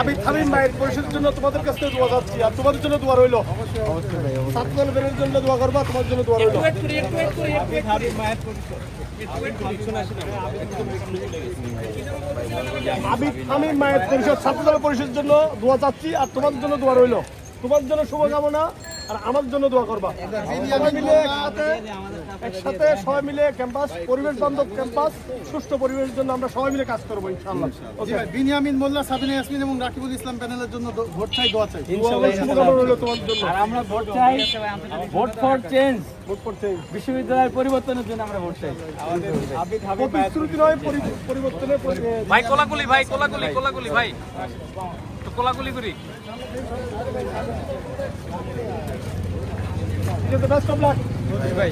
আবিদ হামিম ভাইয়ের পরিষদের জন্য তোমাদের কাছ থেকে দোয়া চাচ্ছি, আর তোমাদের জন্য দোয়া রইল। ছাত্রদল বেরের জন্য দোয়া করবা, তোমার জন্য দোয়া রইল। আবিদ হামিম মায়ের পরিষদ ছাত্রদল পরিষদের জন্য দোয়া চাচ্ছি, আর তোমাদের জন্য দোয়া রইল। তোমার জন্য শুভকামনা, আর আমার জন্য দোয়া করবা। সবাই মিলে একসাথে সবাই মিলে ক্যাম্পাস পরিবেশ বান্ধব ক্যাম্পাস সুষ্ঠু পরিবেশের জন্য আমরা সবাই মিলে কাজ করবো ইনশাআল্লাহ। ওকে, বিনিয়ামিন মোল্লা, সাবিনা ইয়াসমিন এবং রাকিবুল ইসলাম প্যানেলের জন্য ভোট চাই, দোয়া চাই। শুভকামনা রইল তোমার জন্য। আর আমরা ভোট চাই, ভোট ফর চেঞ্জ, ভোট করতে বিশ্ববিদ্যালয়ের পরিবর্তনের জন্য আমরা ভোট চাই। প্রতিশ্রুতি নয়, পরিবর্তনের ভাই কোলাকুলি, ভাই কোলাকুলি, কোলাকুলি ভাই, তো কোলাকুলি করি। বেস্ট অফ লাক ভাই